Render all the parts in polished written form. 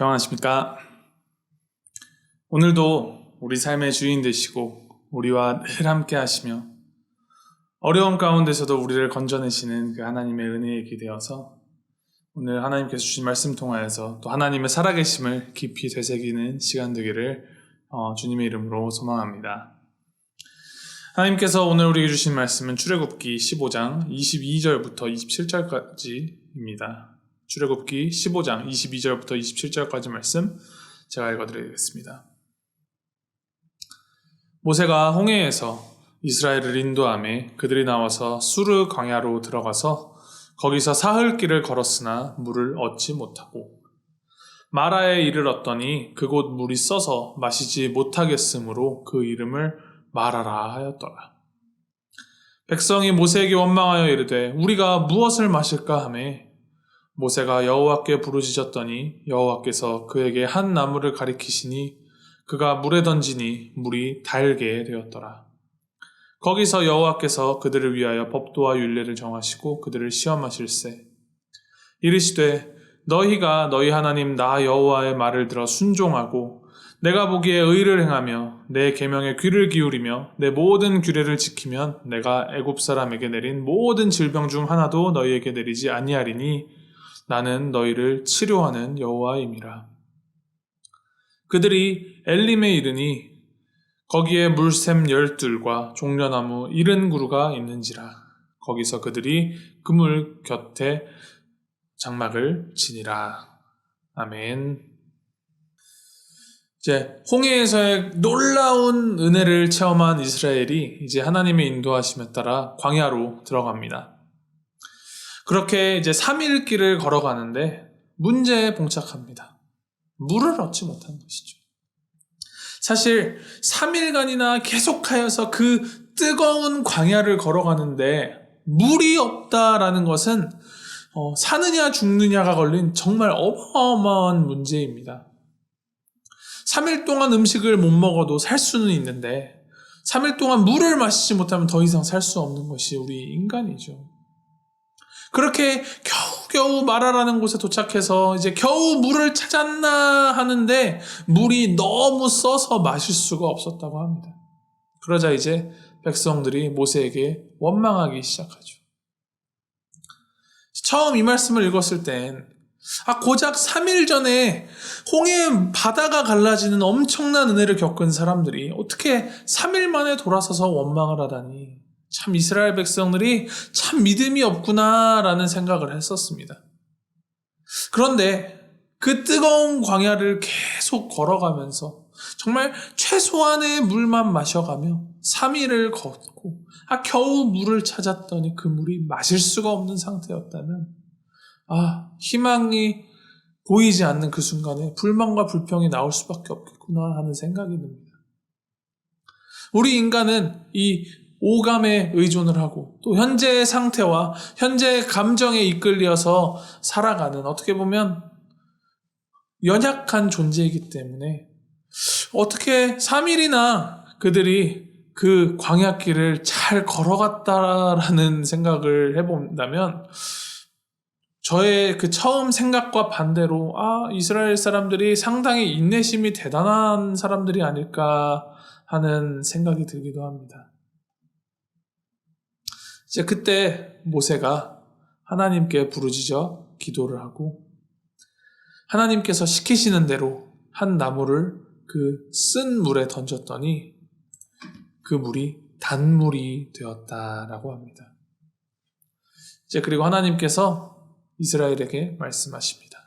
평안하십니까? 오늘도 우리 삶의 주인 되시고 우리와 늘 함께 하시며 어려움 가운데서도 우리를 건져내시는 그 하나님의 은혜에 기대어서 오늘 하나님께서 주신 말씀 통하여서 또 하나님의 살아계심을 깊이 되새기는 시간 되기를 주님의 이름으로 소망합니다. 하나님께서 오늘 우리에게 주신 말씀은 출애굽기 15장 22절부터 27절까지입니다. 출애굽기 15장 22절부터 27절까지 말씀 제가 읽어드리겠습니다. 모세가 홍해에서 이스라엘을 인도하며 그들이 나와서 수르 광야로 들어가서 거기서 사흘 길을 걸었으나 물을 얻지 못하고 마라에 이르렀더니 그곳 물이 써서 마시지 못하겠으므로 그 이름을 마라라 하였더라. 백성이 모세에게 원망하여 이르되 우리가 무엇을 마실까 하매 모세가 여호와께 부르짖었더니 여호와께서 그에게 한 나무를 가리키시니 그가 물에 던지니 물이 달게 되었더라. 거기서 여호와께서 그들을 위하여 법도와 율례를 정하시고 그들을 시험하실세. 이르시되 너희가 너희 하나님 나 여호와의 말을 들어 순종하고 내가 보기에 의를 행하며 내 계명에 귀를 기울이며 내 모든 규례를 지키면 내가 애굽 사람에게 내린 모든 질병 중 하나도 너희에게 내리지 아니하리니 나는 너희를 치료하는 여호와임이라. 그들이 엘림에 이르니 거기에 물샘 12과 종려나무 70그루가 있는지라. 거기서 그들이 그물 곁에 장막을 지니라. 아멘. 이제 홍해에서의 놀라운 은혜를 체험한 이스라엘이 이제 하나님의 인도하심에 따라 광야로 들어갑니다. 그렇게 이제 3일 길을 걸어가는데 문제에 봉착합니다. 물을 얻지 못한 것이죠. 사실 3일간이나 계속하여서 그 뜨거운 광야를 걸어가는데 물이 없다라는 것은 사느냐 죽느냐가 걸린 정말 어마어마한 문제입니다. 3일 동안 음식을 못 먹어도 살 수는 있는데 3일 동안 물을 마시지 못하면 더 이상 살 수 없는 것이 우리 인간이죠. 그렇게 겨우겨우 마라라는 곳에 도착해서 이제 겨우 물을 찾았나 하는데 물이 너무 써서 마실 수가 없었다고 합니다. 그러자 이제 백성들이 모세에게 원망하기 시작하죠. 처음 이 말씀을 읽었을 땐 고작 3일 전에 홍해 바다가 갈라지는 엄청난 은혜를 겪은 사람들이 어떻게 3일 만에 돌아서서 원망을 하다니 참 이스라엘 백성들이 참 믿음이 없구나라는 생각을 했었습니다. 그런데 그 뜨거운 광야를 계속 걸어가면서 정말 최소한의 물만 마셔가며 3일을 걷고 겨우 물을 찾았더니 그 물이 마실 수가 없는 상태였다면 희망이 보이지 않는 그 순간에 불만과 불평이 나올 수밖에 없겠구나 하는 생각이 듭니다. 우리 인간은 이 오감에 의존을 하고 또 현재의 상태와 현재의 감정에 이끌려서 살아가는 어떻게 보면 연약한 존재이기 때문에 어떻게 3일이나 그들이 그 광야길을 잘 걸어갔다라는 생각을 해본다면 저의 그 처음 생각과 반대로 이스라엘 사람들이 상당히 인내심이 대단한 사람들이 아닐까 하는 생각이 들기도 합니다. 이제 그때 모세가 하나님께 부르짖어 기도를 하고 하나님께서 시키시는 대로 한 나무를 그 쓴 물에 던졌더니 그 물이 단물이 되었다라고 합니다. 이제 그리고 하나님께서 이스라엘에게 말씀하십니다.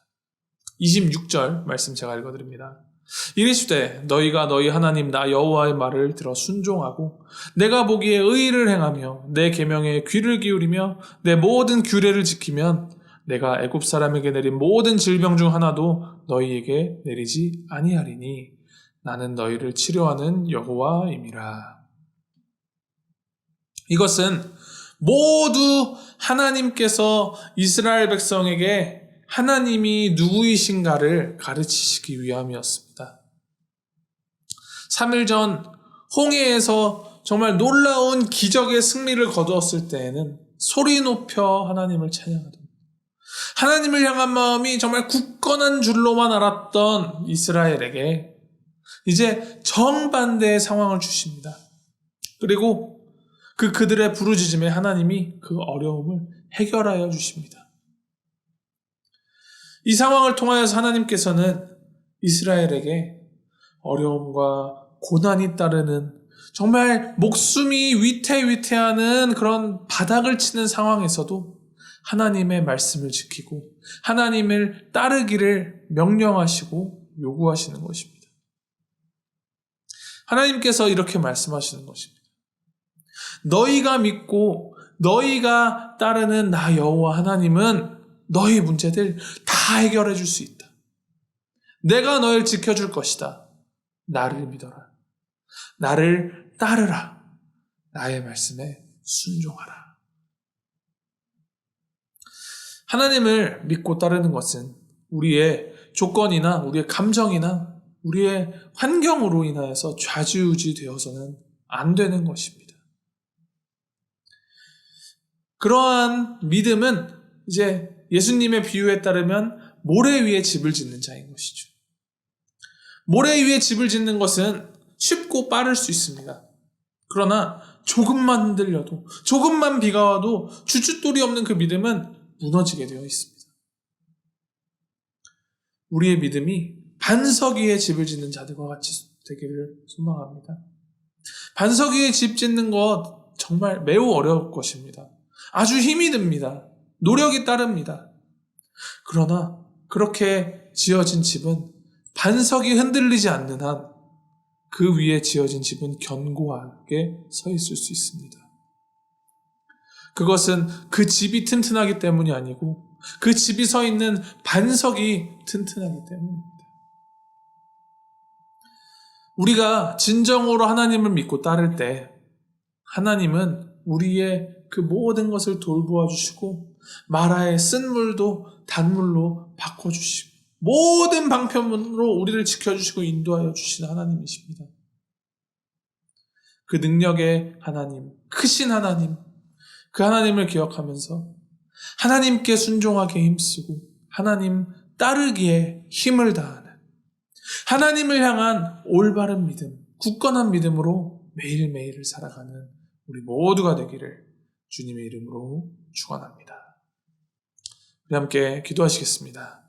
26절 말씀 제가 읽어드립니다. 이르시되 너희가 너희 하나님 나 여호와의 말을 들어 순종하고 내가 보기에 의를 행하며 내 계명에 귀를 기울이며 내 모든 규례를 지키면 내가 애굽 사람에게 내린 모든 질병 중 하나도 너희에게 내리지 아니하리니 나는 너희를 치료하는 여호와임이라. 이것은 모두 하나님께서 이스라엘 백성에게 하나님이 누구이신가를 가르치시기 위함이었습니다. 3일 전 홍해에서 정말 놀라운 기적의 승리를 거두었을 때에는 소리 높여 하나님을 찬양하던 하나님을 향한 마음이 정말 굳건한 줄로만 알았던 이스라엘에게 이제 정반대의 상황을 주십니다. 그리고 그들의 부르짖음에 하나님이 그 어려움을 해결하여 주십니다. 이 상황을 통하여서 하나님께서는 이스라엘에게 어려움과 고난이 따르는 정말 목숨이 위태위태하는 그런 바닥을 치는 상황에서도 하나님의 말씀을 지키고 하나님을 따르기를 명령하시고 요구하시는 것입니다. 하나님께서 이렇게 말씀하시는 것입니다. 너희가 믿고 너희가 따르는 나 여호와 하나님은 너희 문제들 다 해결해 줄 수 있다. 내가 너희를 지켜줄 것이다. 나를 믿어라. 나를 따르라. 나의 말씀에 순종하라. 하나님을 믿고 따르는 것은 우리의 조건이나 우리의 감정이나 우리의 환경으로 인하여서 좌지우지 되어서는 안 되는 것입니다. 그러한 믿음은 이제 예수님의 비유에 따르면 모래 위에 집을 짓는 자인 것이죠. 모래 위에 집을 짓는 것은 쉽고 빠를 수 있습니다. 그러나 조금만 흔들려도, 조금만 비가 와도 주춧돌이 없는 그 믿음은 무너지게 되어 있습니다. 우리의 믿음이 반석 위에 집을 짓는 자들과 같이 되기를 소망합니다. 반석 위에 집 짓는 것 정말 매우 어려울 것입니다. 아주 힘이 듭니다. 노력이 따릅니다. 그러나 그렇게 지어진 집은 반석이 흔들리지 않는 한 그 위에 지어진 집은 견고하게 서 있을 수 있습니다. 그것은 그 집이 튼튼하기 때문이 아니고 그 집이 서 있는 반석이 튼튼하기 때문입니다. 우리가 진정으로 하나님을 믿고 따를 때 하나님은 우리의 그 모든 것을 돌보아 주시고 마라의 쓴물도 단물로 바꿔주시고 모든 방편으로 우리를 지켜주시고 인도하여 주시는 하나님이십니다. 그 능력의 하나님, 크신 하나님, 그 하나님을 기억하면서 하나님께 순종하게 힘쓰고 하나님 따르기에 힘을 다하는 하나님을 향한 올바른 믿음, 굳건한 믿음으로 매일매일을 살아가는 우리 모두가 되기를 주님의 이름으로 축원합니다. 우리 함께 기도하시겠습니다.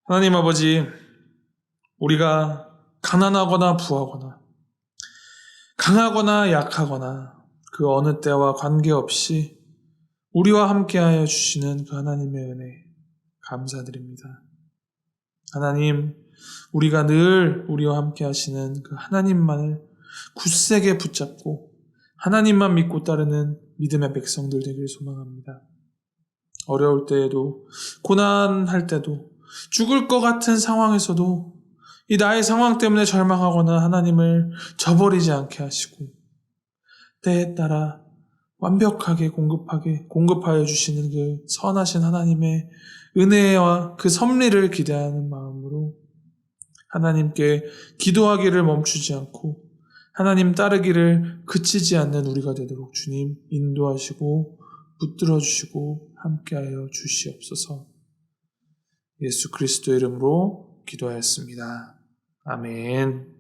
하나님 아버지, 우리가 가난하거나 부하거나 강하거나 약하거나 그 어느 때와 관계없이 우리와 함께하여 주시는 그 하나님의 은혜 감사드립니다. 하나님, 우리가 늘 우리와 함께하시는 그 하나님만을 굳세게 붙잡고 하나님만 믿고 따르는 믿음의 백성들 되기를 소망합니다. 어려울 때에도 고난할 때도 죽을 것 같은 상황에서도 이 나의 상황 때문에 절망하거나 하나님을 저버리지 않게 하시고 때에 따라 완벽하게 공급하여 주시는 그 선하신 하나님의 은혜와 그 섭리를 기대하는 마음으로 하나님께 기도하기를 멈추지 않고 하나님 따르기를 그치지 않는 우리가 되도록 주님 인도하시고 붙들어 주시고 함께하여 주시옵소서. 예수 그리스도의 이름으로 기도하였습니다. 아멘.